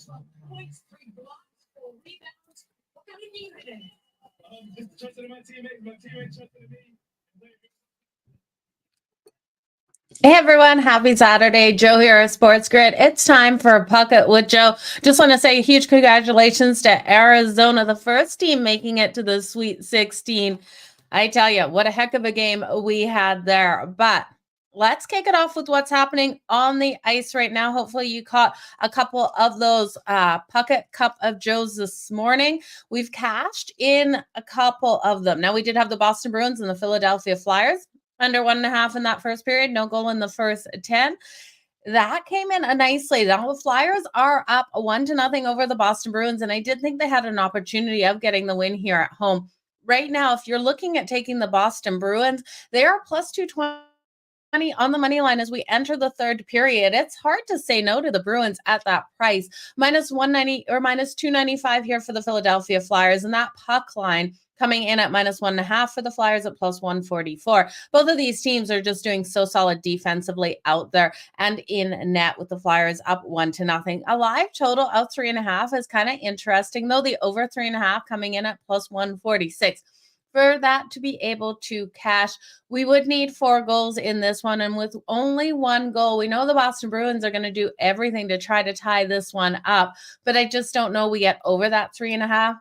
Points, 3 blocks, 4 rebounds. What do we need today? Just trusted in my teammates. My teammates trusted in me. Hey everyone, happy Saturday. Jo here of SportsGrid. It's time for Puck It with Jo. Just want to say a huge congratulations to Arizona, the first team making it to the Sweet 16. I tell you, what a heck of a game we had there. But let's kick it off with what's happening on the ice right now. Hopefully you caught a couple of those Puck It Cup of Joes this morning. We've cashed in a couple of them. Now we did have the Boston Bruins and the Philadelphia Flyers. Under 1.5 in that first period, no goal in the first 10. That came in nicely. Now the Flyers are up 1-0 over the Boston Bruins, and I did think they had an opportunity of getting the win here at home. Right now, if you're looking at taking the Boston Bruins, they are plus 220 on the money line as we enter the third period. It's hard to say no to the Bruins at that price. Minus 190 or minus 295 here for the Philadelphia Flyers, and that puck line coming in at minus 1.5 for the Flyers at plus 144. Both of these teams are just doing so solid defensively out there and in net, with the Flyers up 1-0. A live total of 3.5 is kind of interesting, though. The over 3.5 coming in at plus 146. For that to be able to cash, we would need 4 goals in this one. And with only 1 goal, we know the Boston Bruins are going to do everything to try to tie this one up. But I just don't know we get over that 3.5.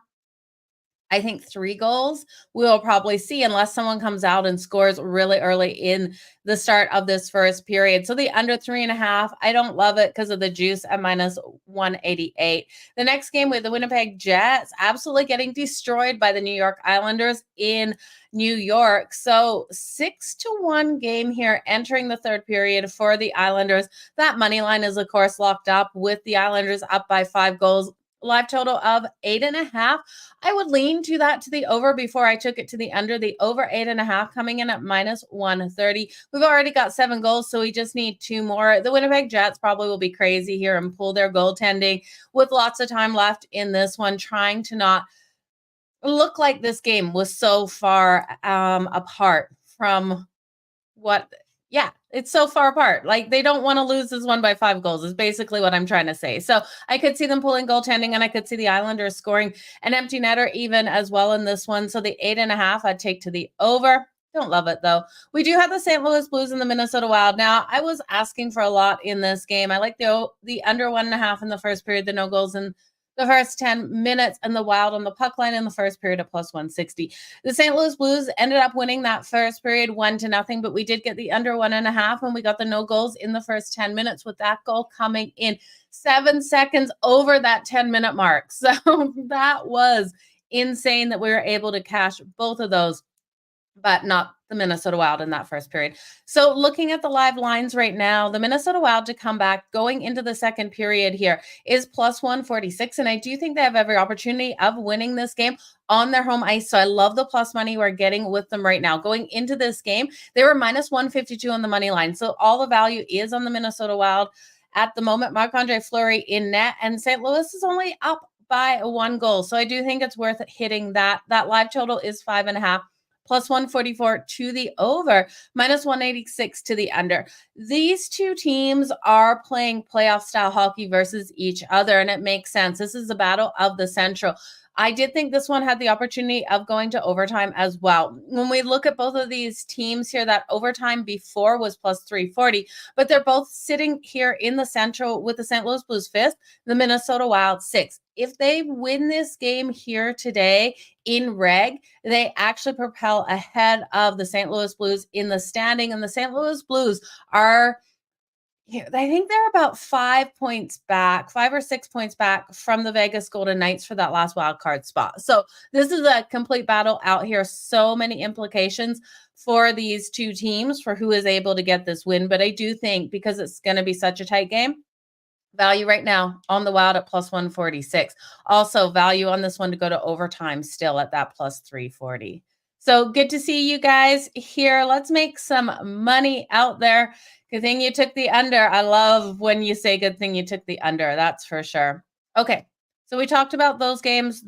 I think 3 goals we'll probably see, unless someone comes out and scores really early in the start of this first period. So the under 3.5, I don't love it because of the juice at minus 188. The next game with the Winnipeg Jets absolutely getting destroyed by the New York Islanders in New York. So 6-1 game here entering the third period for the Islanders. That money line is, of course, locked up with the Islanders up by 5 goals. Live total of 8.5. I would lean to that to the over before I took it to the under. The over 8.5 coming in at minus 130. We've already got 7 goals, so we just need 2 more. The Winnipeg Jets probably will be crazy here and pull their goaltending with lots of time left in this one, trying to not look like this game was so far apart from what. Yeah, it's so far apart. Like, they don't want to lose this one by 5 goals is basically what I'm trying to say. So I could see them pulling goaltending, and I could see the Islanders scoring an empty netter even as well in this one. So the 8.5 I'd take to the over. Don't love it, though. We do have the St. Louis Blues and the Minnesota Wild. Now, I was asking for a lot in this game. I like the under 1.5 in the first period, the no goals in the first 10 minutes, and the Wild on the puck line in the first period at plus 160. The St. Louis Blues ended up winning that first period 1-0, but we did get the under 1.5, and we got the no goals in the first 10 minutes, with that goal coming in 7 seconds over that 10-minute mark. So that was insane that we were able to cash both of those, but not the Minnesota Wild in that first period. So looking at the live lines right now, the Minnesota Wild to come back going into the second period here is plus 146. And I do think they have every opportunity of winning this game on their home ice. So I love the plus money we're getting with them right now. Going into this game, they were minus 152 on the money line. So all the value is on the Minnesota Wild at the moment. Marc-Andre Fleury in net, and St. Louis is only up by 1 goal. So I do think it's worth hitting that. That live total is 5.5. Plus 144 to the over, minus 186 to the under. These two teams are playing playoff style hockey versus each other, and it makes sense. This is the battle of the Central. I did think this one had the opportunity of going to overtime as well. When we look at both of these teams here, that overtime before was plus 340, but they're both sitting here in the Central with the St. Louis Blues 5th, the Minnesota Wild 6th. If they win this game here today in reg, they actually propel ahead of the St. Louis Blues in the standing, and the St. Louis Blues are, I think they're about 5 points back, 5 or 6 points back from the Vegas Golden Knights for that last wild card spot. So this is a complete battle out here. So many implications for these two teams for who is able to get this win. But I do think, because it's going to be such a tight game, value right now on the Wild at plus 146. Also value on this one to go to overtime still at that plus 340. So good to see you guys here. Let's make some money out there. Good thing you took the under. I love when you say good thing you took the under. That's for sure. Okay. So we talked about those games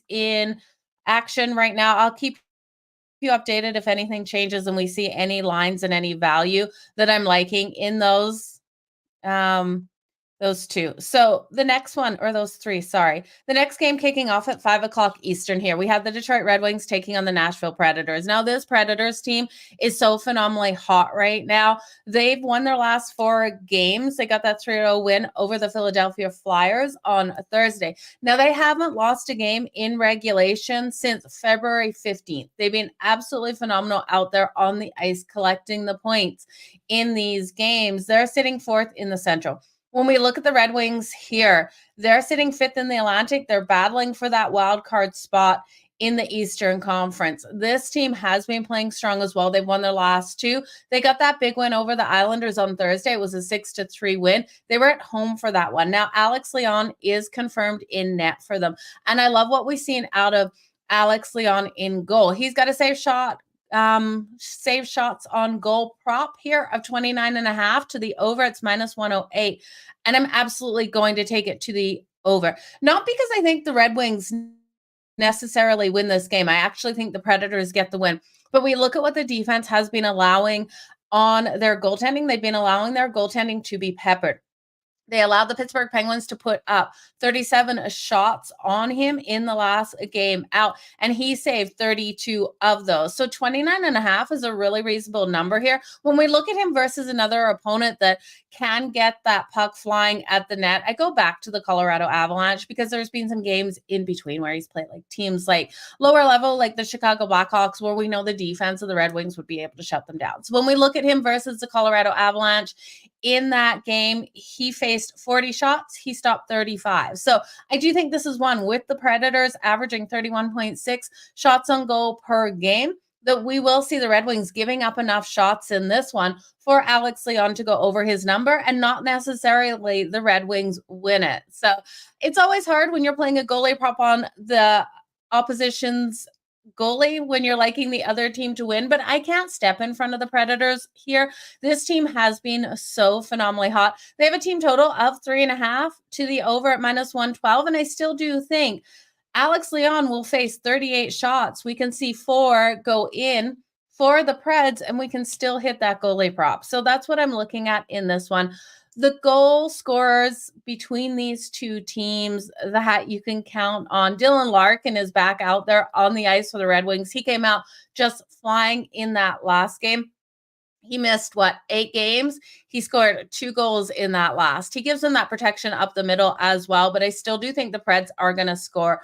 in action right now. I'll keep you updated if anything changes and we see any lines and any value that I'm liking in those Those two. So the next one, or those three, sorry. The next game kicking off at 5 o'clock Eastern here. We have the Detroit Red Wings taking on the Nashville Predators. Now, this Predators team is so phenomenally hot right now. They've won their last 4 games. They got that 3-0 win over the Philadelphia Flyers on Thursday. Now, they haven't lost a game in regulation since February 15th. They've been absolutely phenomenal out there on the ice, collecting the points in these games. They're sitting 4th in the Central. When we look at the Red Wings here, they're sitting 5th in the Atlantic. They're battling for that wild card spot in the Eastern Conference. This team has been playing strong as well. They've won their last 2. They got that big win over the Islanders on Thursday. It was a 6-3 win. They were at home for that one. Now, Alex Leon is confirmed in net for them. And I love what we've seen out of Alex Leon in goal. He's got a save shots on goal prop here of 29.5 to the over. It's -108. And I'm absolutely going to take it to the over. Not because I think the Red Wings necessarily win this game. I actually think the Predators get the win. But we look at what the defense has been allowing on their goaltending. They've been allowing their goaltending to be peppered. They allowed the Pittsburgh Penguins to put up 37 shots on him in the last game out, and he saved 32 of those. So 29.5 is a really reasonable number here. When we look at him versus another opponent that can get that puck flying at the net, I go back to the Colorado Avalanche because there's been some games in between where he's played like teams like lower level, like the Chicago Blackhawks, where we know the defense of the Red Wings would be able to shut them down. So when we look at him versus the Colorado Avalanche, in that game, he faced 40 shots. He stopped 35. So I do think this is one with the Predators averaging 31.6 shots on goal per game that we will see the Red Wings giving up enough shots in this one for Alex Leon to go over his number and not necessarily the Red Wings win it. So it's always hard when you're playing a goalie prop on the opposition's goalie when you're liking the other team to win, but I can't step in front of the Predators here. This team has been so phenomenally hot. They have a team total of 3.5 to the over at -112, and I still do think Alex Leon will face 38 shots. We can see 4 go in for the Preds, and we can still hit that goalie prop. So that's what I'm looking at in this one. The goal scorers between these two teams that you can count on. Dylan Larkin is back out there on the ice for the Red Wings. He came out just flying in that last game. He missed, 8 games? He scored 2 goals in that last. He gives them that protection up the middle as well, but I still do think the Preds are going to score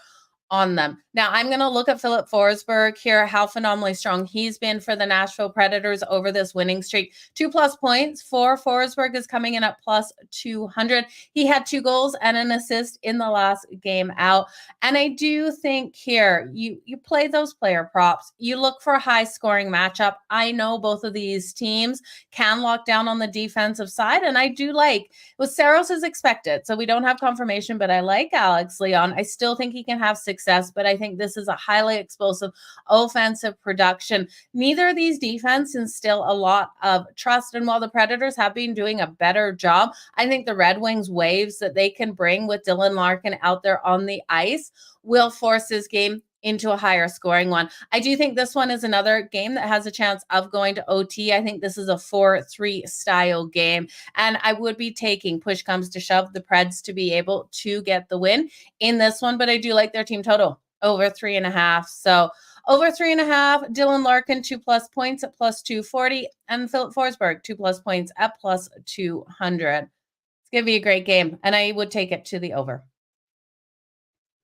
on them. Now, I'm going to look at Philip Forsberg here, how phenomenally strong he's been for the Nashville Predators over this winning streak. 2+ points for Forsberg is coming in at +200. He had 2 goals and an assist in the last game out. And I do think here, you play those player props. You look for a high-scoring matchup. I know both of these teams can lock down on the defensive side, and I do like, with Saros as expected, so we don't have confirmation, but I like Alex Leon. I still think he can have success, but I think this is a highly explosive offensive production. Neither of these defense instill a lot of trust, and while the Predators have been doing a better job, I think the Red Wings waves that they can bring with Dylan Larkin out there on the ice will force this game into a higher scoring one. I do think this one is another game that has a chance of going to OT. I think this is a 4-3 style game, and I would be taking, push comes to shove, the Preds to be able to get the win in this one, but I do like their team total over 3.5. So over 3.5, Dylan Larkin 2+ points at +240, and Philip Forsberg 2+ points at +200. It's going to be a great game, and I would take it to the over.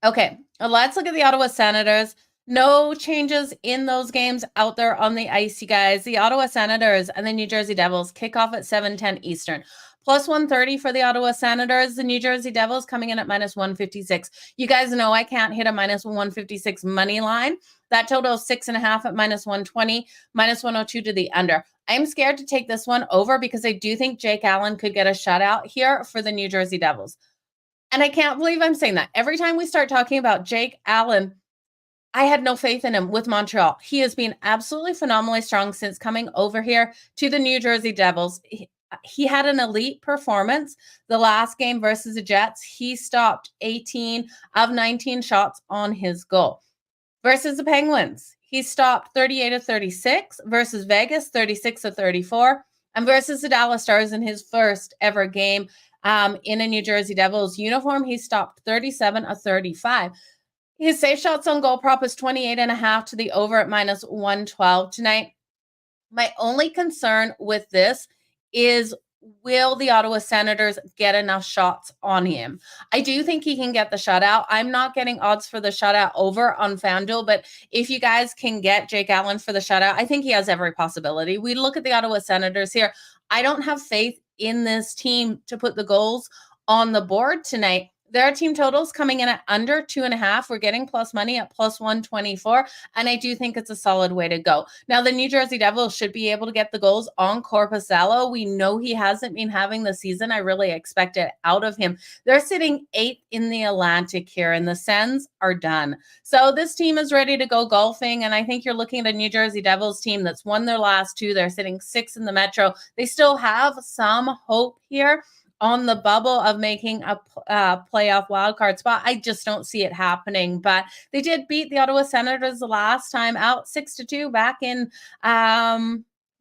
Okay, let's look at the Ottawa Senators. No changes in those games out there on the ice, you guys. The Ottawa Senators and the New Jersey Devils kick off at 7:10 Eastern. +130 for the Ottawa Senators. The New Jersey Devils coming in at -156. You guys know I can't hit a -156 money line. That total is 6.5 at -120, -102 to the under. I'm scared to take this one over because I do think Jake Allen could get a shutout here for the New Jersey Devils. And I can't believe I'm saying that. Every time we start talking about Jake Allen, I had no faith in him with Montreal. He has been absolutely phenomenally strong since coming over here to the New Jersey Devils. He had an elite performance the last game versus the Jets. He stopped 18 of 19 shots on his goal. Versus the Penguins, he stopped 38 of 36. Versus Vegas, 36 of 34. And versus the Dallas Stars in his first ever game in a New Jersey Devils uniform, he stopped 37 of 35. His save shots on goal prop is 28.5 to the over at minus 112 tonight. My only concern with this is, will the Ottawa Senators get enough shots on him? I do think he can get the shutout. I'm not getting odds for the shutout over on FanDuel, but if you guys can get Jake Allen for the shutout, I think he has every possibility. We look at the Ottawa Senators here. I don't have faith in this team to put the goals on the board tonight. There are team totals coming in at under 2.5. We're getting plus money at plus 124. And I do think it's a solid way to go. Now, the New Jersey Devils should be able to get the goals on Korpisalo. We know he hasn't been having the season I really expected out of him. They're sitting 8th in the Atlantic here, and the Sens are done. So this team is ready to go golfing. And I think you're looking at a New Jersey Devils team that's won their last 2. They're sitting 6th in the Metro. They still have some hope here on the bubble of making a playoff wildcard spot. I just don't see it happening. But they did beat the Ottawa Senators the last time out 6-2 back in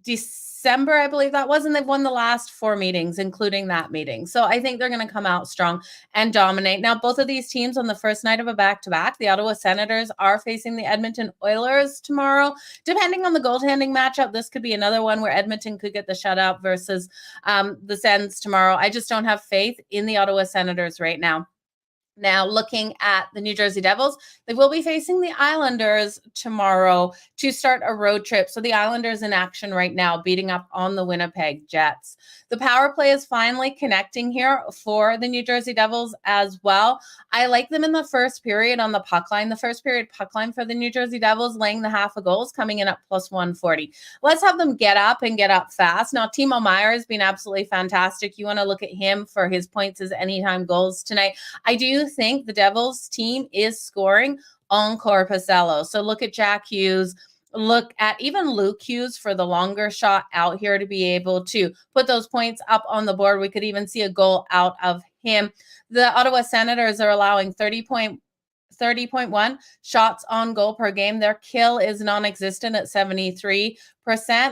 December, I believe that was, and they've won the last 4 meetings, including that meeting. So I think they're going to come out strong and dominate. Now, both of these teams on the first night of a back-to-back, the Ottawa Senators are facing the Edmonton Oilers tomorrow. Depending on the goaltending matchup, this could be another one where Edmonton could get the shutout versus the Sens tomorrow. I just don't have faith in the Ottawa Senators right now. Now, looking at the New Jersey Devils, they will be facing the Islanders tomorrow to start a road trip. So the Islanders in action right now, beating up on the Winnipeg Jets. The power play is finally connecting here for the New Jersey Devils as well. I like them in the first period on the puck line. The first period puck line for the New Jersey Devils, laying the half of goals, coming in at plus 140. Let's have them get up and get up fast. Now, Timo Meier has been absolutely fantastic. You want to look at him for his points as anytime goals tonight. I do think the Devils team is scoring on Korpisalo. So look at Jack Hughes. Look at even Luke Hughes for the longer shot out here to be able to put those points up on the board. We could even see a goal out of him. The Ottawa Senators are allowing 30.1 shots on goal per game. Their kill is non-existent at 73%.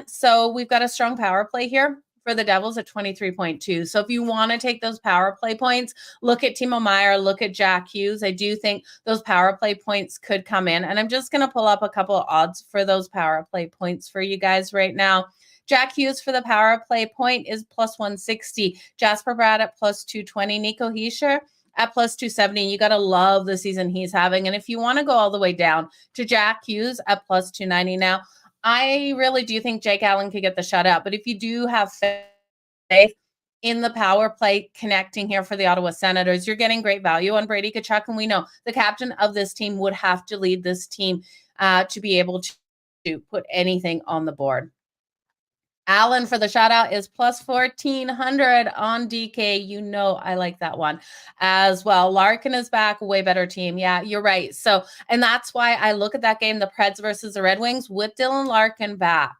So we've got a strong power play here for the Devils at 23.2. So if you want to take those power play points, look at Timo Meier, look at Jack Hughes. I do think those power play points could come in. And I'm just going to pull up a couple of odds for those power play points for you guys right now. Jack Hughes for the power play point is plus 160. Jasper Bratt at plus 220. Nico Hischier at plus 270. You got to love the season he's having. And if you want to go all the way down to Jack Hughes at plus 290 now, I really do think Jake Allen could get the shutout. But if you do have faith in the power play connecting here for the Ottawa Senators, you're getting great value on Brady Tkachuk. And we know the captain of this team would have to lead this team to be able to put anything on the board. Allen for the shutout is plus 1,400 on DK. You know I like that one as well. Larkin is back, way better team. Yeah, you're right. So, and that's why I look at that game, the Preds versus the Red Wings, with Dylan Larkin back.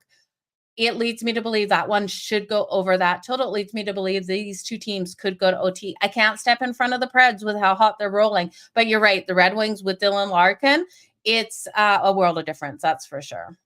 It leads me to believe that one should go over that total. It leads me to believe these two teams could go to OT. I can't step in front of the Preds with how hot they're rolling. But you're right, the Red Wings with Dylan Larkin, it's a world of difference, that's for sure.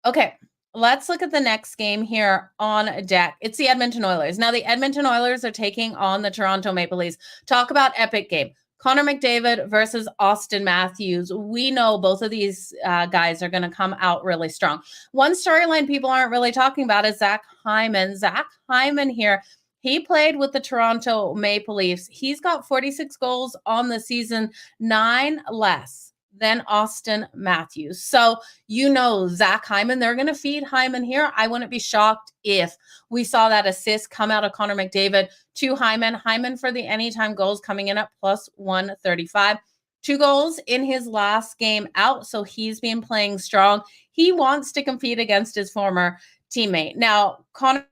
Okay. Let's look at the next game here on deck. It's the Edmonton Oilers. Now, the Edmonton Oilers are taking on the Toronto Maple Leafs. Talk about epic game. Connor McDavid versus Austin Matthews. We know both of these guys are going to come out really strong. One storyline people aren't really talking about is Zach Hyman. Zach Hyman here, he played with the Toronto Maple Leafs. He's got 46 goals on the season, 9 less than Austin Matthews. So, you know, Zach Hyman, they're going to feed Hyman here. I wouldn't be shocked if we saw that assist come out of Connor McDavid to Hyman. Hyman for the anytime goals coming in at plus 135. 2 goals in his last game out. So he's been playing strong. He wants to compete against his former teammate. Now, Connor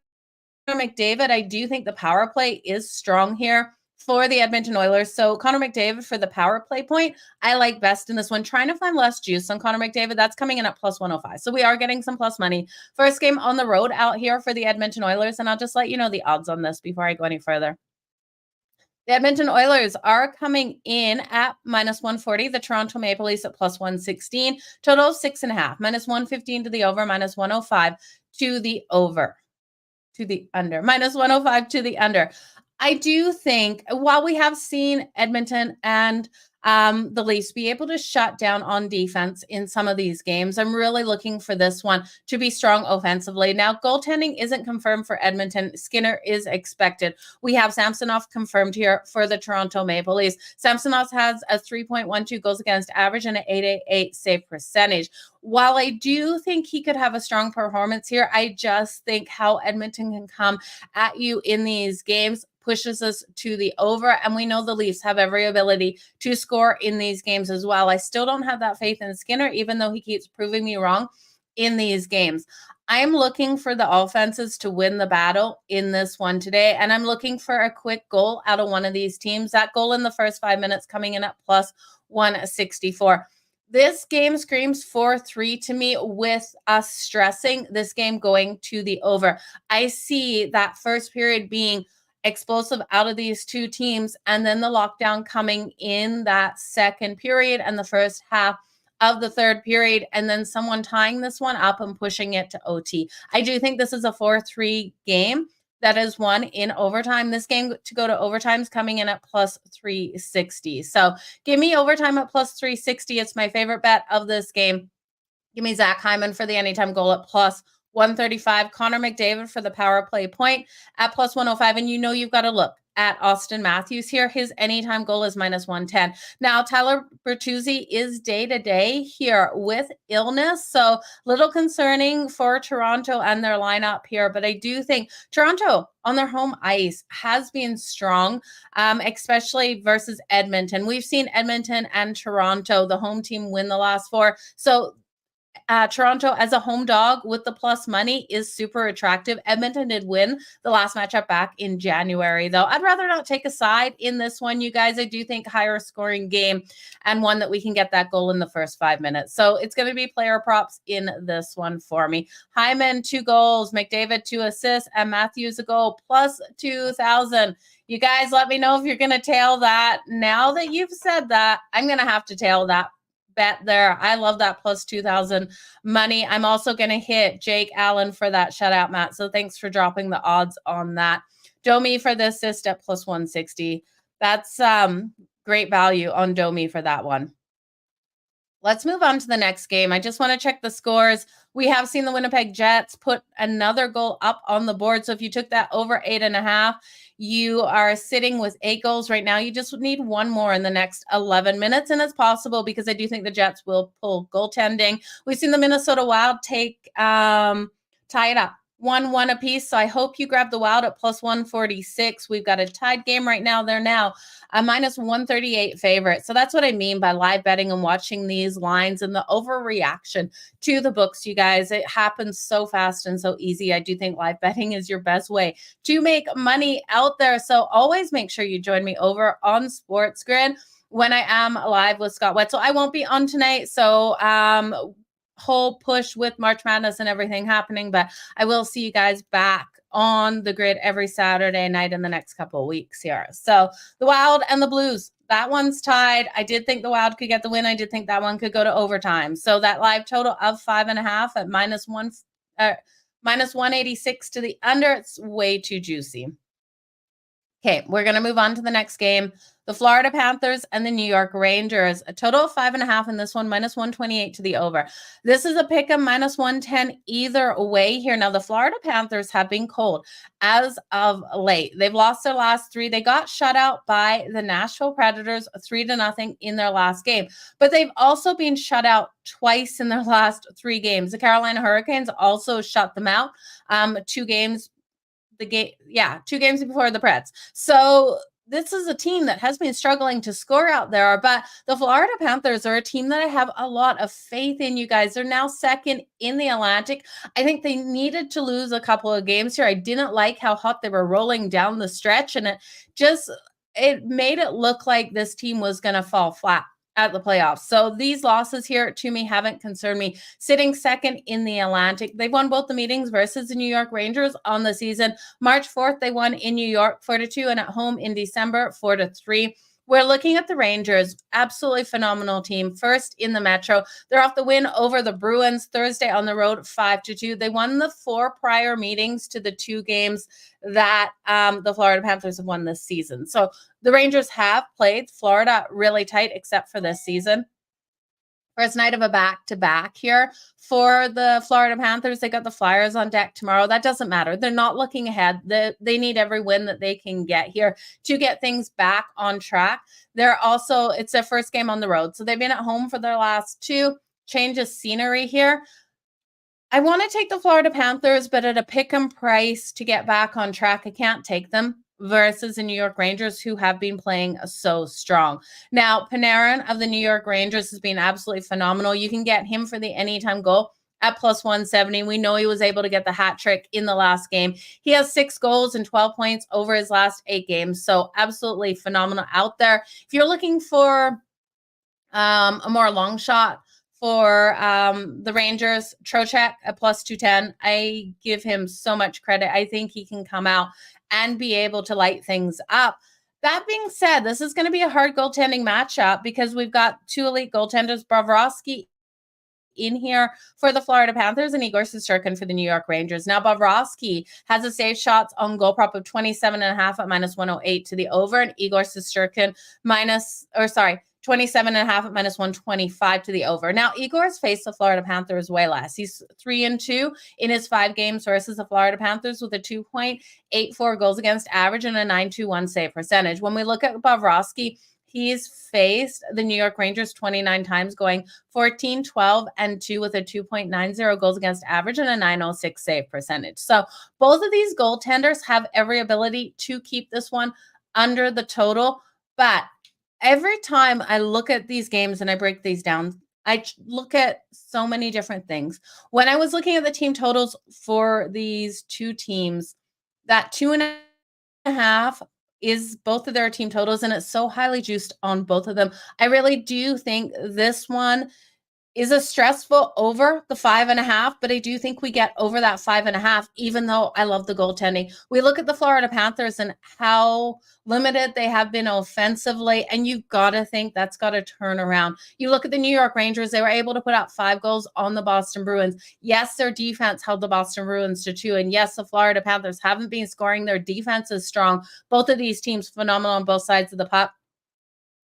McDavid, I do think the power play is strong here for the Edmonton Oilers. So Connor McDavid for the power play point, I like best in this one. Trying to find less juice on Connor McDavid. That's coming in at plus 105. So we are getting some plus money. First game on the road out here for the Edmonton Oilers. And I'll just let you know the odds on this before I go any further. The Edmonton Oilers are coming in at minus 140. The Toronto Maple Leafs at plus 116. Total 6.5. Minus 115 to the over. Minus 105 to the over. to the under, minus 105 to the under. I do think while we have seen Edmonton and the Leafs be able to shut down on defense in some of these games, I'm really looking for this one to be strong offensively. Now, goaltending isn't confirmed for Edmonton. Skinner is expected. We have Samsonov confirmed here for the Toronto Maple Leafs. Samsonov has a 3.12 goals against average and an 888 save percentage. While I do think he could have a strong performance here, I just think how Edmonton can come at you in these games pushes us to the over, and we know the Leafs have every ability to score in these games as well. I still don't have that faith in Skinner, even though he keeps proving me wrong in these games. I'm looking for the offenses to win the battle in this one today, and I'm looking for a quick goal out of one of these teams. That goal in the first 5 minutes coming in at plus 164. This game screams 4-3 to me, with us stressing this game going to the over. I see that first period being explosive out of these two teams, and then the lockdown coming in that second period and the first half of the third period, and then someone tying this one up and pushing it to OT. I do think this is a 4-3 game that is won in overtime. This game to go to overtime is coming in at plus 360. So give me overtime at plus 360. It's my favorite bet of this game. Give me Zach Hyman for the anytime goal at plus 135. Connor McDavid for the power play point at plus 105. And you know you've got to look at Austin Matthews here. His anytime goal is minus 110. Now, Tyler Bertuzzi is day-to-day here with illness, so little concerning for Toronto and their lineup here. But I do think Toronto on their home ice has been strong, especially versus Edmonton. We've seen Edmonton and Toronto, the home team, win the last four. So Toronto as a home dog with the plus money is super attractive. Edmonton did win the last matchup back in January, though. I'd rather not take a side in this one, you guys. I do think higher scoring game and one that we can get that goal in the first 5 minutes. So it's going to be player props in this one for me. Hyman, 2 goals, McDavid, 2 assists, and Matthews a goal, plus 2,000. You guys, let me know if you're going to tail that. Now that you've said that, I'm going to have to tail that bet there. I love that plus 2,000 money. I'm also going to hit Jake Allen for that shutout, Matt. So thanks for dropping the odds on that. Domi for the assist at plus 160. That's great value on Domi for that one. Let's move on to the next game. I just want to check the scores. We have seen the Winnipeg Jets put another goal up on the board. So if you took that over 8.5, you are sitting with 8 goals right now. You just need one more in the next 11 minutes. And it's possible because I do think the Jets will pull goaltending. We've seen the Minnesota Wild tie it up 1-1 apiece. So I hope you grab the Wild at plus 146. We've got a tied game right now. They're now a minus 138 favorite. So that's what I mean by live betting and watching these lines and the overreaction to the books, you guys. It happens so fast and so easy. I do think live betting is your best way to make money out there. So always make sure you join me over on SportsGrid when I am live with Scott Wetzel. I won't be on tonight. So, whole push with March Madness and everything happening, but I will see you guys back on the grid every Saturday night in the next couple of weeks here. So the Wild and the Blues, that one's tied. I did think the Wild could get the win. I did think that one could go to overtime. So that live total of 5.5 at minus 186 to the under, it's way too juicy. Okay, we're going to move on to the next game. The Florida Panthers and the New York Rangers. A total of 5.5 in this one, minus 128 to the over. This is a pick 'em, minus 110 either way here. Now, the Florida Panthers have been cold as of late. They've lost their last 3. They got shut out by the Nashville Predators 3-0 in their last game. But they've also been shut out twice in their last 3 games. The Carolina Hurricanes also shut them out 2 games. 2 games before the Preds. So this is a team that has been struggling to score out there, but the Florida Panthers are a team that I have a lot of faith in, you guys. They're now second in the Atlantic. I think they needed to lose a couple of games here. I didn't like how hot they were rolling down the stretch, and it made it look like this team was going to fall flat at the playoffs. So these losses here to me haven't concerned me. Sitting second in the Atlantic. They've won both the meetings versus the New York Rangers on the season. March 4th, they won in New York 4-2 and at home in December 4-3. We're looking at the Rangers, absolutely phenomenal team. First in the Metro. They're off the win over the Bruins Thursday on the road, 5-2. They won the 4 prior meetings to the 2 games that the Florida Panthers have won this season. So the Rangers have played Florida really tight, except for this season. First night of a back-to-back here for the Florida Panthers. They got the Flyers on deck tomorrow. That doesn't matter. They're not looking ahead. They need every win that they can get here to get things back on track. It's their first game on the road. So they've been at home for their last 2. Change of scenery here. I want to take the Florida Panthers, but at a pick-em price to get back on track, I can't take them versus the New York Rangers, who have been playing so strong. Now, Panarin of the New York Rangers has been absolutely phenomenal. You can get him for the anytime goal at plus 170. We know he was able to get the hat trick in the last game. He has 6 goals and 12 points over his last 8 games. So absolutely phenomenal out there. If you're looking for a more long shot for the Rangers, Trocheck at plus 210, I give him so much credit. I think he can come out and be able to light things up. That being said, this is going to be a hard goaltending matchup because we've got 2 elite goaltenders, Bobrovsky in here for the Florida Panthers and Igor Shesterkin for the New York Rangers. Now, Bobrovsky has a save shots on goal prop of 27.5 at minus 108 to the over, and Igor Shesterkin 27.5 at minus 125 to the over. Now, Igor's faced the Florida Panthers way less. He's 3-2 in his 5 games versus the Florida Panthers with a 2.84 goals against average and a 921 save percentage. When we look at Bobrovsky, he's faced the New York Rangers 29 times, going 14, 12, and 2 with a 2.90 goals against average and a 906 save percentage. So both of these goaltenders have every ability to keep this one under the total, but every time I look at these games and I break these down, I look at so many different things. When I was looking at the team totals for these 2 teams, that 2.5 is both of their team totals, and it's so highly juiced on both of them. I really do think this one is a stressful over the 5.5, but I do think we get over that 5.5, even though I love the goaltending. We look at the Florida Panthers and how limited they have been offensively, and you've got to think that's got to turn around. You look at the New York Rangers, they were able to put out 5 goals on the Boston Bruins. Yes, their defense held the Boston Bruins to 2, and yes, the Florida Panthers haven't been scoring. Their defense is strong. Both of these teams phenomenal on both sides of the puck.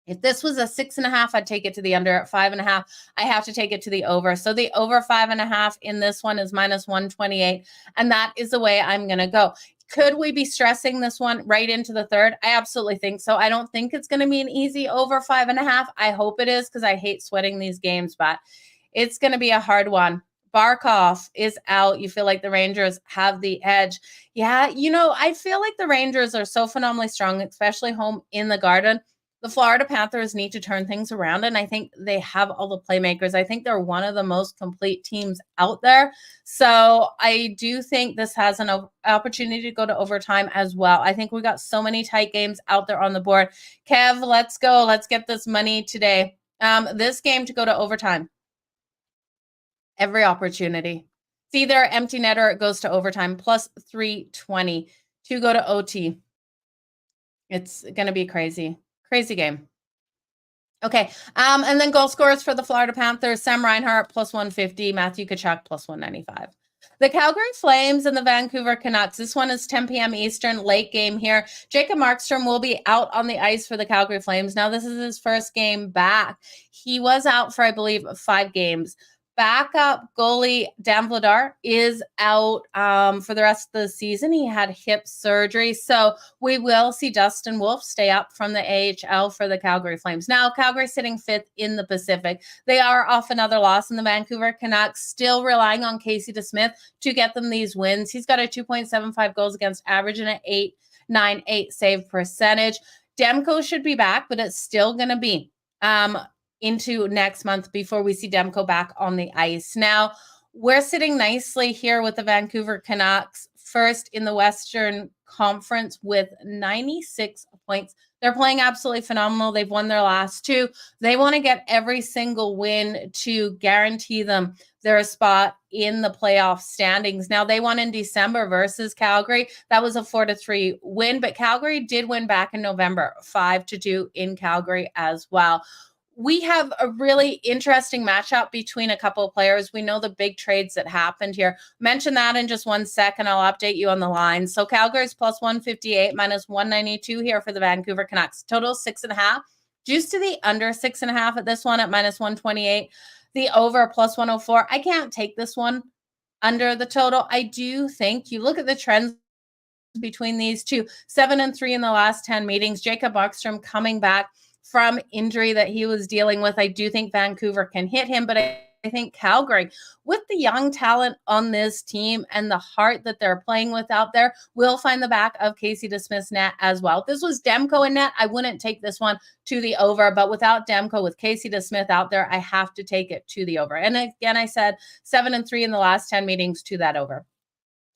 If this was a 6.5, I'd take it to the under. At 5.5, I have to take it to the over. So the over 5.5 in this one is minus 128. And that is the way I'm going to go. Could we be stressing this one right into the third? I absolutely think so. I don't think it's going to be an easy over 5.5. I hope it is, because I hate sweating these games, but it's going to be a hard one. Barkov is out. You feel like the Rangers have the edge. Yeah, I feel like the Rangers are so phenomenally strong, especially home in the Garden. The Florida Panthers need to turn things around, and I think they have all the playmakers. I think they're one of the most complete teams out there. So I do think this has an opportunity to go to overtime as well. I think we got so many tight games out there on the board. Kev, let's go. Let's get this money today. This game to go to overtime. Every opportunity. It's either empty net or it goes to overtime, plus 320 to go to OT. It's going to be crazy. Crazy game. Okay. And then goal scorers for the Florida Panthers, Sam Reinhart plus 150, Matthew Tkachuk plus 195. The Calgary Flames and the Vancouver Canucks. This one is 10 p.m. Eastern, late game here. Jacob Markstrom will be out on the ice for the Calgary Flames. Now, this is his first game back. He was out for, I believe, 5 games. Backup goalie Dan Vladar is out for the rest of the season. He had hip surgery. So we will see Dustin Wolf stay up from the AHL for the Calgary Flames. Now, Calgary sitting 5th in the Pacific. They are off another loss, in the Vancouver Canucks still relying on Casey DeSmith to get them these wins. He's got a 2.75 goals against average and an 8.98 save percentage. Demko should be back, but it's still going to be into next month before we see Demko back on the ice. Now, we're sitting nicely here with the Vancouver Canucks first in the Western Conference with 96 points. They're playing absolutely phenomenal. They've won their last two. They want to get every single win to guarantee them their spot in the playoff standings. Now, they won in December versus Calgary. That was a 4-3 win, but Calgary did win back in November, 5-2 in Calgary as well. We have a really interesting matchup between a couple of players. We know the big trades that happened here. Mention that in just 1 second. I'll update you on the line. So Calgary's plus 158, minus 192 here for the Vancouver Canucks. Total 6.5. Juice to the under 6.5 at this one at minus 128. The over plus 104. I can't take this one under the total. I do think you look at the trends between these two, 7-3 in the last 10 meetings. Jacob Markstrom coming back from injury that he was dealing with. I do think Vancouver can hit him, but I think Calgary, with the young talent on this team and the heart that they're playing with out there, will find the back of Casey DeSmith's net as well. If this was Demko in net, I wouldn't take this one to the over, but without Demko, with Casey DeSmith out there, I have to take it to the over. And again, I said 7-3 in the last 10 meetings to that over.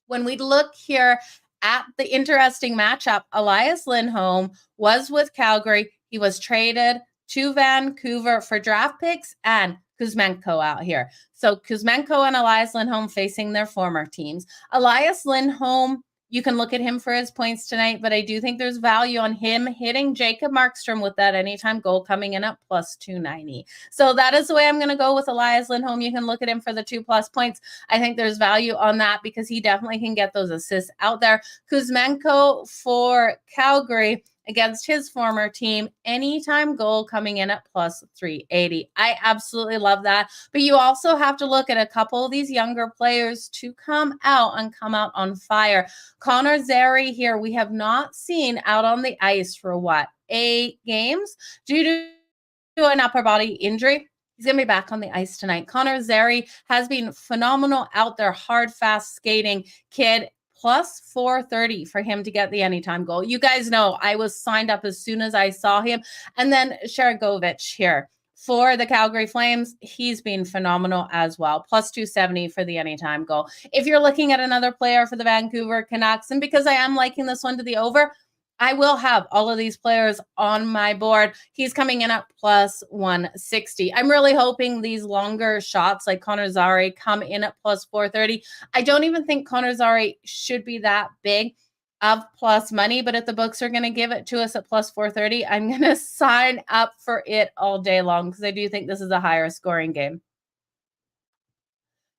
When we look here at the interesting matchup, Elias Lindholm was with Calgary. He was traded to Vancouver for draft picks and Kuzmenko out here. So Kuzmenko and Elias Lindholm facing their former teams. Elias Lindholm, you can look at him for his points tonight, but I do think there's value on him hitting Jacob Markstrom with that anytime goal coming in at plus 290. So that is the way I'm going to go with Elias Lindholm. You can look at him for the 2+ points. I think there's value on that because he definitely can get those assists out there. Kuzmenko for Calgary against his former team, anytime goal coming in at plus 380. I absolutely love that. But you also have to look at a couple of these younger players to come out on fire. Connor Zary here, we have not seen out on the ice for 8 games due to an upper body injury. He's going to be back on the ice tonight. Connor Zary has been phenomenal out there, hard, fast skating kid. Plus 430 for him to get the anytime goal. You guys know I was signed up as soon as I saw him. And then Sharagovich here for the Calgary Flames. He's been phenomenal as well. Plus 270 for the anytime goal. If you're looking at another player for the Vancouver Canucks, and because I am liking this one to the over, I will have all of these players on my board. He's coming in at plus 160. I'm really hoping these longer shots like Connor Zary come in at plus 430. I don't even think Connor Zary should be that big of plus money, but if the books are going to give it to us at plus 430, I'm going to sign up for it all day long because I do think this is a higher scoring game.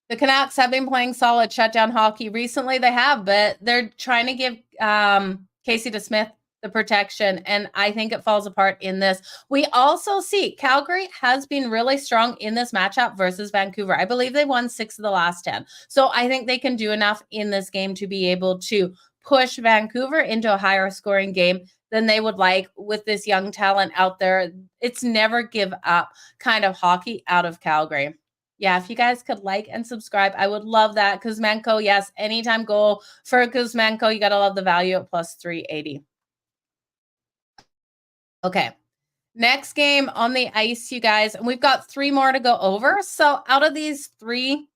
The Canucks have been playing solid shutdown hockey recently. They have, but they're trying to give Casey DeSmith the protection, and I think it falls apart in this. We also see Calgary has been really strong in this matchup versus Vancouver. I believe they won 6 of the last 10. So I think they can do enough in this game to be able to push Vancouver into a higher scoring game than they would like with this young talent out there. It's never give up kind of hockey out of Calgary. Yeah, if you guys could like and subscribe, I would love that. Kuzmenko, yes, anytime goal for Kuzmenko. You got to love the value at plus 380. Okay, next game on the ice, you guys. And we've got 3 more to go over. So out of these 3,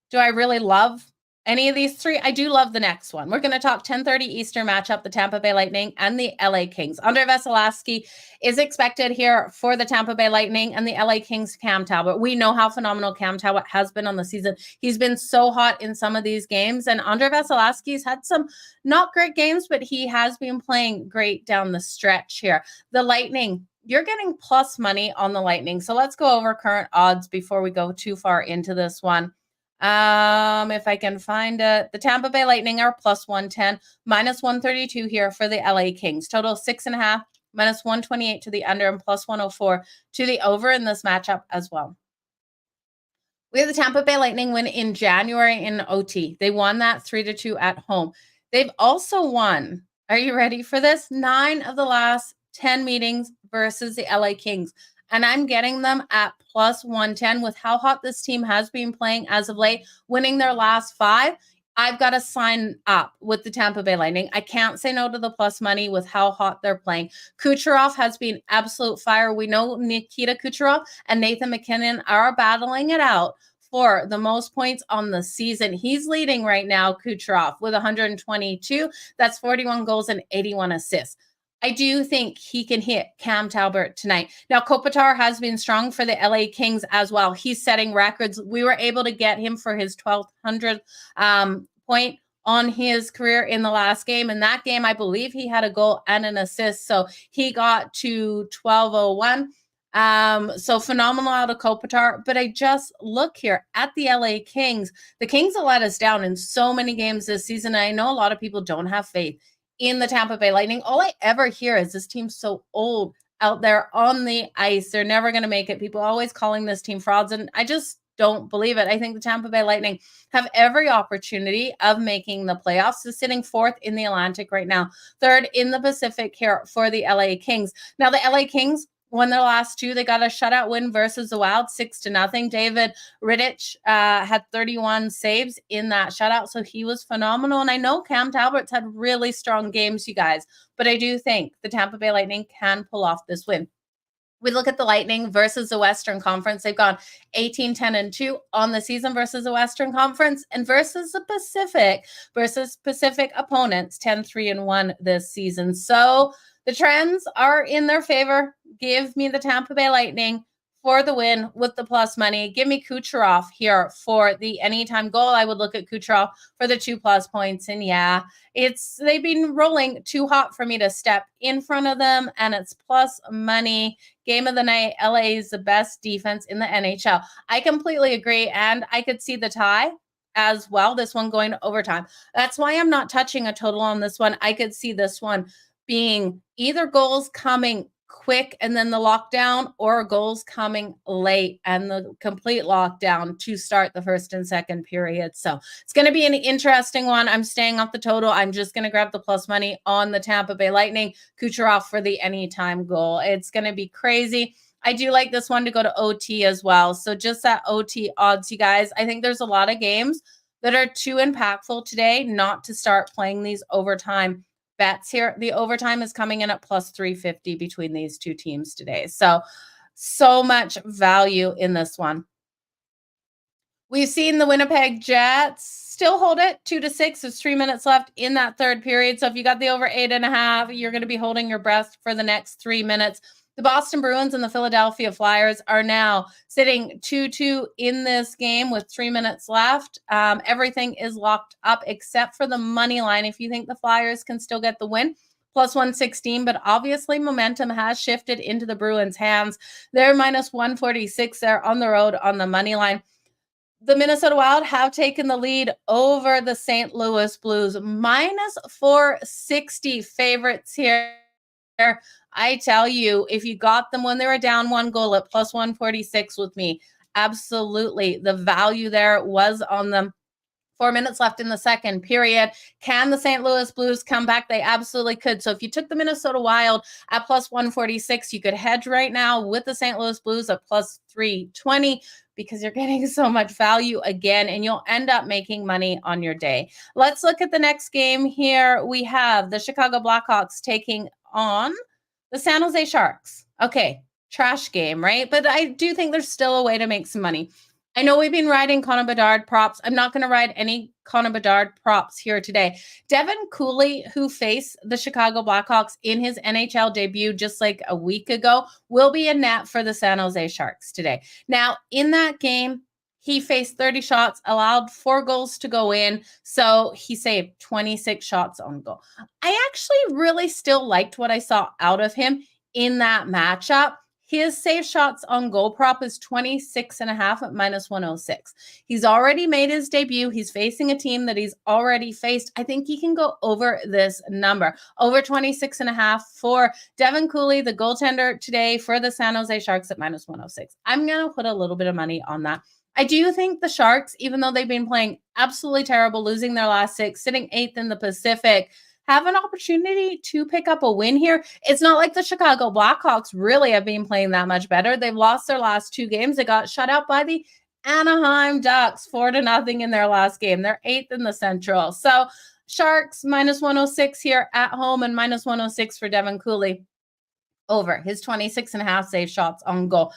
do I really love any of these 3? I do love the next one. We're going to talk 10:30 Eastern matchup, the Tampa Bay Lightning and the LA Kings. Andrei Vasilevskiy is expected here for the Tampa Bay Lightning and the LA Kings, Cam Talbot. We know how phenomenal Cam Talbot has been on the season. He's been so hot in some of these games, and Andrei Vasilevskiy's had some not great games, but he has been playing great down the stretch here. The Lightning, you're getting plus money on the Lightning. So let's go over current odds before we go too far into this one. If I can find it, the Tampa Bay Lightning are plus 110, minus 132 here for the LA Kings. Total 6.5, minus 128 to the under, and plus 104 to the over in this matchup as well. We have the Tampa Bay Lightning win in January in OT. They won that 3-2 at home. They've also won, are you ready for this? 9 of the last 10 meetings versus the LA Kings. And I'm getting them at plus 110 with how hot this team has been playing as of late, winning their last 5. I've got to sign up with the Tampa Bay Lightning. I can't say no to the plus money with how hot they're playing. Kucherov has been absolute fire. We know Nikita Kucherov and Nathan MacKinnon are battling it out for the most points on the season. He's leading right now, Kucherov, with 122. That's 41 goals and 81 assists. I do think he can hit Cam Talbot tonight. Now, Kopitar has been strong for the LA Kings as well. He's setting records. We were able to get him for his 1,200 point on his career in the last game. In that game, I believe he had a goal and an assist. So he got to 1201. So phenomenal out of Kopitar. But I just look here at the LA Kings. The Kings have let us down in so many games this season. I know a lot of people don't have faith in the Tampa Bay Lightning. All I ever hear is this team's so old out there on the ice. They're never going to make it. People always calling this team frauds. And I just don't believe it. I think the Tampa Bay Lightning have every opportunity of making the playoffs. They're sitting fourth in the Atlantic right now, third in the Pacific here for the LA Kings. Now, the LA Kings won their last two. They got a shutout win versus the Wild, 6-0. David Rittich had 31 saves in that shutout, so he was phenomenal. And I know Cam Talbot's had really strong games, you guys, but I do think the Tampa Bay Lightning can pull off this win. We look at the Lightning versus the Western Conference. They've gone 18-10-2 on the season versus the Western Conference, and versus the Pacific opponents, 10-3-1 this season. So the trends are in their favor. Give me the Tampa Bay Lightning for the win with the plus money. Give me Kucherov here for the anytime goal. I would look at Kucherov for the 2+ points. And yeah, they've been rolling too hot for me to step in front of them, and it's plus money. Game of the night, LA is the best defense in the NHL. I completely agree, and I could see the tie as well, this one going to overtime. That's why I'm not touching a total on this one. I could see this one being either goals coming quick and then the lockdown, or goals coming late and the complete lockdown to start the first and second period. So it's going to be an interesting one. I'm staying off the total. I'm just going to grab the plus money on the Tampa Bay Lightning. Kucherov for the anytime goal. It's going to be crazy. I do like this one to go to OT as well. So just that OT odds, you guys. I think there's a lot of games that are too impactful today not to start playing these overtime bets here. The overtime is coming in at plus 350 between these two teams today. So much value in this one. We've seen the Winnipeg Jets still hold it 2-6. There's 3 minutes left in that third period. So if you got the over 8.5, you're going to be holding your breath for the next 3 minutes. The Boston Bruins and the Philadelphia Flyers are now sitting 2-2 in this game with 3 minutes left. Everything is locked up except for the money line. If you think the Flyers can still get the win, plus 116, but obviously momentum has shifted into the Bruins' hands. They're minus 146 there on the road on the money line. The Minnesota Wild have taken the lead over the St. Louis Blues, minus 460 favorites here. I tell you, if you got them when they were down 1 goal at plus 146 with me, absolutely. The value there was on them. 4 minutes left in the second period. Can the St. Louis Blues come back? They absolutely could. So if you took the Minnesota Wild at plus 146, you could hedge right now with the St. Louis Blues at plus 320 because you're getting so much value again, and you'll end up making money on your day. Let's look at the next game here. We have the Chicago Blackhawks taking on the San Jose Sharks. Okay, trash game, right? But I do think there's still a way to make some money. I know we've been riding Connor Bedard props. I'm not going to ride any Connor Bedard props here today. Devin Cooley, who faced the Chicago Blackhawks in his NHL debut just like a week ago, will be a net for the San Jose Sharks today. Now, in that game, he faced 30 shots, allowed 4 goals to go in, so he saved 26 shots on goal. I actually really still liked what I saw out of him in that matchup. His save shots on goal prop is 26.5 at minus 106. He's already made his debut. He's facing a team that he's already faced. I think he can go over this number, over 26.5 for Devin Cooley, the goaltender today for the San Jose Sharks at minus 106. I'm going to put a little bit of money on that. I do think the Sharks, even though they've been playing absolutely terrible, losing their last 6, sitting 8th in the Pacific, have an opportunity to pick up a win here. It's not like the Chicago Blackhawks really have been playing that much better. They've lost their last 2 games. They got shut out by the Anaheim Ducks 4-0 in their last game. They're 8th in the Central. So Sharks minus 106 here at home and minus 106 for Devin Cooley over his 26.5 save shots on goal.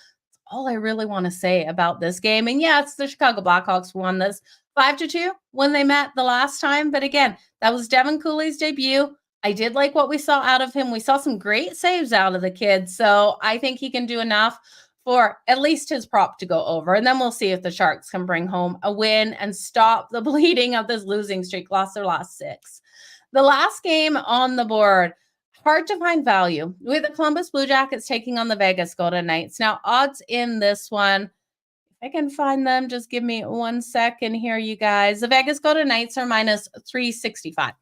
all I really want to say about this game. And yes, the Chicago Blackhawks won this 5-2 when they met the last time. But again, that was Devin Cooley's debut. I did like what we saw out of him. We saw some great saves out of the kid. So I think he can do enough for at least his prop to go over. And then we'll see if the Sharks can bring home a win and stop the bleeding of this losing streak. Lost their last 6. The last game on the board, hard to find value with the Columbus Blue Jackets taking on the Vegas Golden Knights. Now, odds in this one, if I can find them, just give me 1 second here, you guys. The Vegas Golden Knights are minus 365.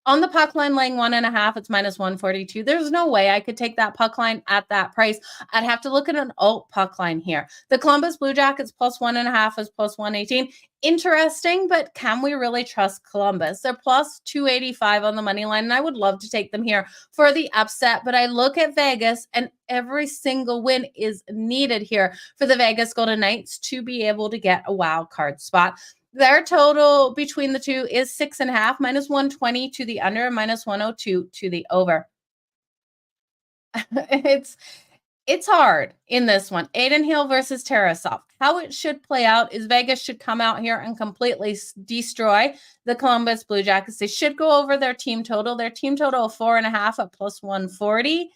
On the puck line, laying 1.5, it's minus 142. There's no way I could take that puck line at that price. I'd have to look at an alt puck line here. The Columbus Blue Jackets plus 1.5 is plus 118. Interesting, but can we really trust Columbus? They're plus 285 on the money line, and I would love to take them here for the upset. But I look at Vegas, and every single win is needed here for the Vegas Golden Knights to be able to get a wild card spot. Their total between the two is 6.5, minus 120 to the under, minus 102 to the over. It's hard in this one. Aiden Hill versus Tarasov. How it should play out is Vegas should come out here and completely destroy the Columbus Blue Jackets. They should go over their team total. Their team total of 4.5 at plus 140.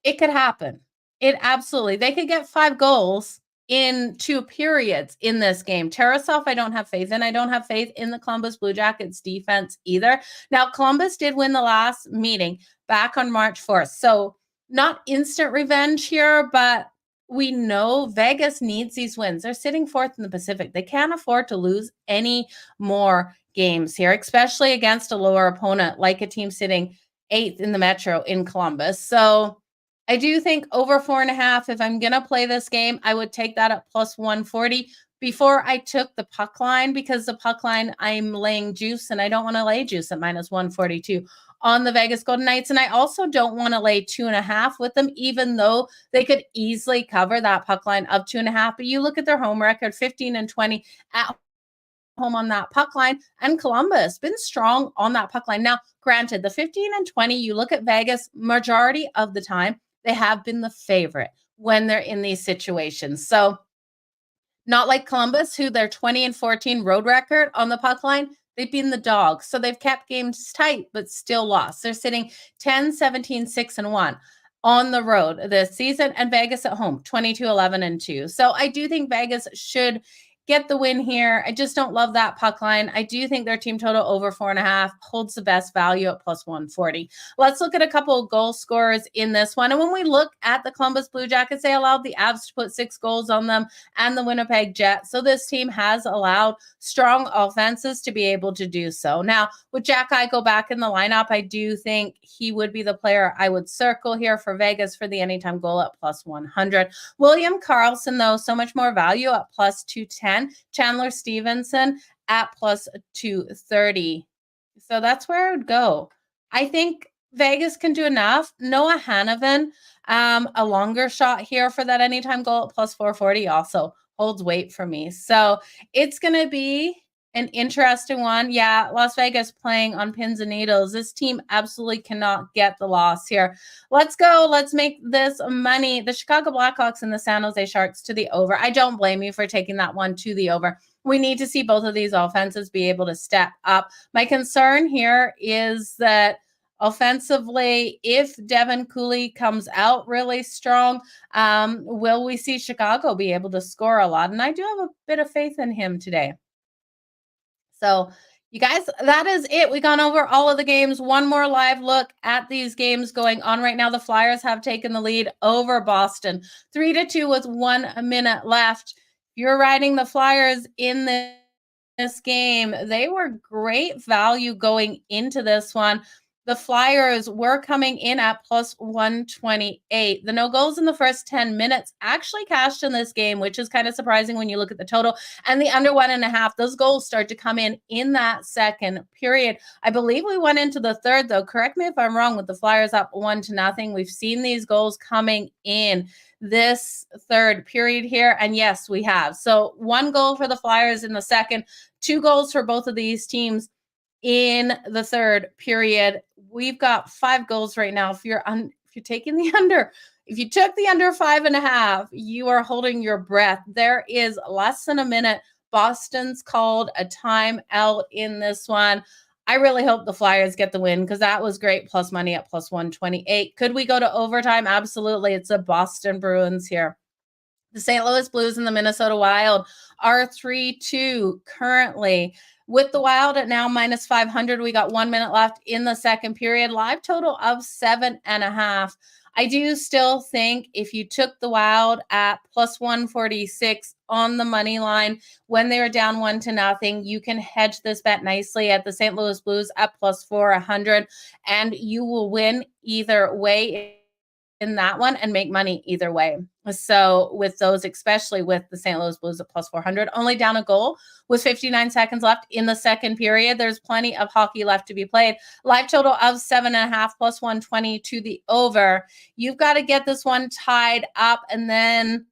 It could happen. It absolutely. They could get 5 goals in 2 periods in this game. Tarasov, I don't have faith in. I don't have faith in the Columbus Blue Jackets defense either. Now, Columbus did win the last meeting back on March 4th. So not instant revenge here, but we know Vegas needs these wins. They're sitting 4th in the Pacific. They can't afford to lose any more games here, especially against a lower opponent like a team sitting 8th in the Metro in Columbus. So I do think over 4.5, if I'm going to play this game, I would take that at plus 140 before I took the puck line, because the puck line, I'm laying juice, and I don't want to lay juice at minus 142 on the Vegas Golden Knights. And I also don't want to lay 2.5 with them, even though they could easily cover that puck line of 2.5. But you look at their home record, 15-20 at home on that puck line, and Columbus been strong on that puck line. Now, granted, the 15-20, you look at Vegas, majority of the time, they have been the favorite when they're in these situations. So not like Columbus, who their 20-14 road record on the puck line, they've been the dogs. So they've kept games tight, but still lost. They're sitting 10-17-6-1 on the road this season, and Vegas at home, 22-11-2. So I do think Vegas should get the win here. I just don't love that puck line. I do think their team total over 4.5 holds the best value at plus 140. Let's look at a couple of goal scorers in this one. And when we look at the Columbus Blue Jackets, they allowed the Avs to put 6 goals on them and the Winnipeg Jets. So this team has allowed strong offenses to be able to do so. Now, with Jack Eichel back in the lineup, I do think he would be the player I would circle here for Vegas for the anytime goal at plus 100. William Karlsson, though, so much more value at plus 210. Chandler Stevenson at plus 230. So that's where I would go. I think Vegas can do enough. Noah Hanovan, a longer shot here for that anytime goal at plus 440 also holds weight for me. So it's going to be an interesting one. Yeah, Las Vegas playing on pins and needles. This team absolutely cannot get the loss here. Let's go. Let's make this money. The Chicago Blackhawks and the San Jose Sharks to the over. I don't blame you for taking that one to the over. We need to see both of these offenses be able to step up. My concern here is that offensively, if Devin Cooley comes out really strong, will we see Chicago be able to score a lot? And I do have a bit of faith in him today. So, you guys, that is it. We've gone over all of the games. One more live look at these games going on right now. The Flyers have taken the lead over Boston, 3-2 with 1 minute left. If you're riding the Flyers in this game, they were great value going into this one. The Flyers were coming in at plus 128. The no goals in the first 10 minutes actually cashed in this game, which is kind of surprising when you look at the total. And the under 1.5, those goals start to come in that second period. I believe we went into the third, though. Correct me if I'm wrong, with the Flyers up 1-0. We've seen these goals coming in this third period here. And yes, we have. So 1 goal for the Flyers in the second, 2 goals for both of these teams in the third period. We've got 5 goals right now. If you're taking the under, If you took the under 5.5, you are holding your breath. There is less than a minute. Boston's called a timeout in this one. I really hope the Flyers get the win because that was great plus money at plus 128. Could we go to overtime? Absolutely. It's the Boston Bruins here. The St. Louis Blues and the Minnesota Wild are 3-2 currently. With the Wild at now minus 500, we got 1 minute left in the second period. Live total of 7.5. I do still think if you took the Wild at plus 146 on the money line when they were down 1-0, you can hedge this bet nicely at the St. Louis Blues at plus 400, and you will win either way in that one and make money either way. So with those, especially with the St. Louis Blues at plus 400, only down a goal with 59 seconds left in the second period. There's plenty of hockey left to be played. Live total of 7.5 plus 120 to the over. You've got to get this one tied up, and then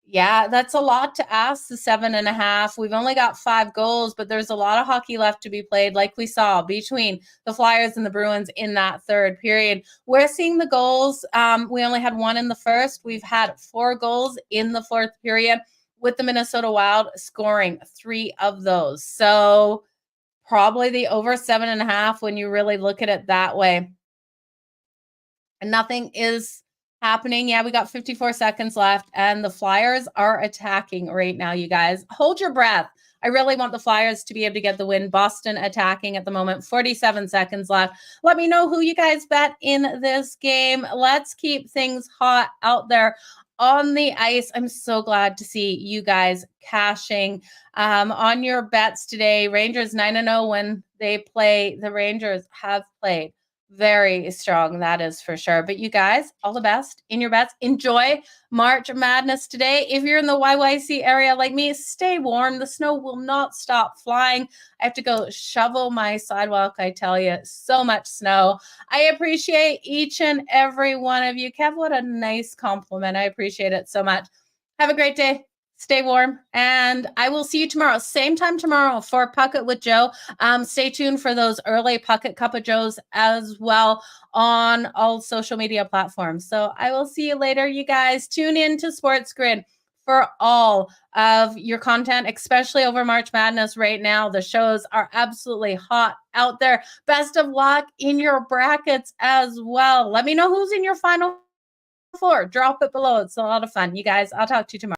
yeah, that's a lot to ask, the 7.5. We've only got 5 goals, but there's a lot of hockey left to be played, like we saw between the Flyers and the Bruins in that third period. We're seeing the goals. We only had 1 in the first. We've had 4 goals in the fourth period, with the Minnesota Wild scoring 3 of those. So probably the over 7.5 when you really look at it that way. And nothing is happening. Yeah, we got 54 seconds left, and the Flyers are attacking right now, you guys. Hold your breath. I really want the Flyers to be able to get the win. Boston attacking at the moment. 47 seconds left. Let me know who you guys bet in this game. Let's keep things hot out there on the ice. I'm so glad to see you guys cashing on your bets today. Rangers 9-0 when they play. The Rangers have played very strong, that is for sure. But you guys, all the best in your bets. Enjoy March Madness today. If you're in the YYC area like me, stay warm. The snow will not stop flying. I have to go shovel my sidewalk. I tell you, so much snow. I appreciate each and every one of you. Kev, what a nice compliment. I appreciate it so much. Have a great day. Stay warm, and I will see you tomorrow. Same time tomorrow for Puckett with Joe. Stay tuned for those early Puckett Cup of Joes as well on all social media platforms. So I will see you later, you guys. Tune in to SportsGrid for all of your content, especially over March Madness right now. The shows are absolutely hot out there. Best of luck in your brackets as well. Let me know who's in your Final Four. Drop it below. It's a lot of fun. You guys, I'll talk to you tomorrow.